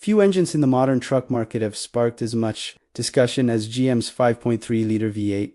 Few engines in the modern truck market have sparked as much discussion as GM's 5.3-liter V8.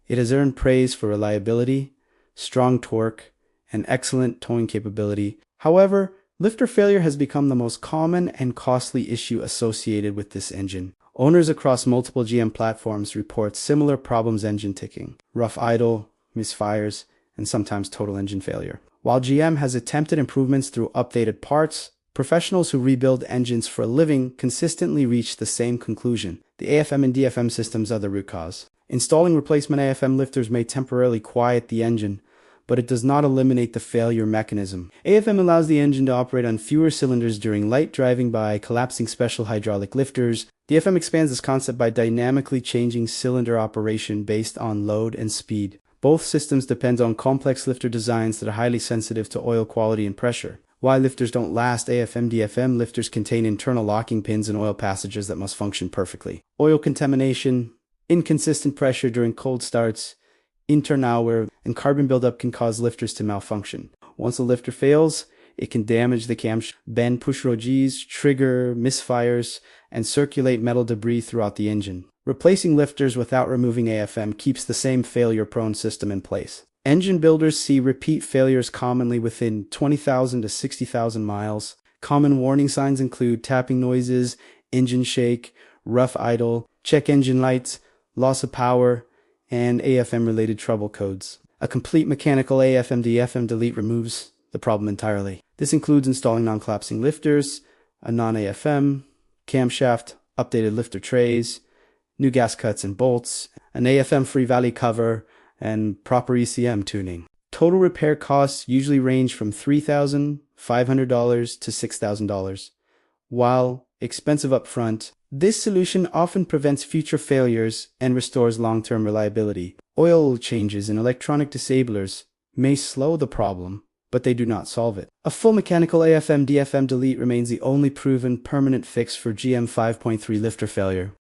It has earned praise for reliability, strong torque, and excellent towing capability. However, lifter failure has become the most common and costly issue associated with this engine. Owners across multiple GM platforms report similar problems: engine ticking, rough idle, misfires, and sometimes total engine failure. While GM has attempted improvements through updated parts, professionals who rebuild engines for a living consistently reach the same conclusion: the AFM and DFM systems are the root cause. Installing replacement AFM lifters may temporarily quiet the engine, but it does not eliminate the failure mechanism. AFM allows the engine to operate on fewer cylinders during light driving by collapsing special hydraulic lifters. DFM expands this concept by dynamically changing cylinder operation based on load and speed. Both systems depend on complex lifter designs that are highly sensitive to oil quality and pressure. Why lifters don't last: AFM-DFM lifters contain internal locking pins and oil passages that must function perfectly. Oil contamination, inconsistent pressure during cold starts, internal wear, and carbon buildup can cause lifters to malfunction. Once a lifter fails, it can damage the camshaft, bend push rogies, trigger misfires, and circulate metal debris throughout the engine. Replacing lifters without removing AFM keeps the same failure-prone system in place. Engine builders see repeat failures commonly within 20,000 to 60,000 miles. Common warning signs include tapping noises, engine shake, rough idle, check engine lights, loss of power, and AFM-related trouble codes. A complete mechanical AFM-DFM delete removes the problem entirely. This includes installing non-collapsing lifters, a non-AFM, camshaft, updated lifter trays, new gas cuts and bolts, an AFM-free valley cover, and proper ECM tuning. Total repair costs usually range from $3,500 to $6,000. While expensive upfront, this solution often prevents future failures and restores long-term reliability. Oil changes and electronic disablers may slow the problem, but they do not solve it. A full mechanical AFM-DFM delete remains the only proven permanent fix for GM 5.3 lifter failure.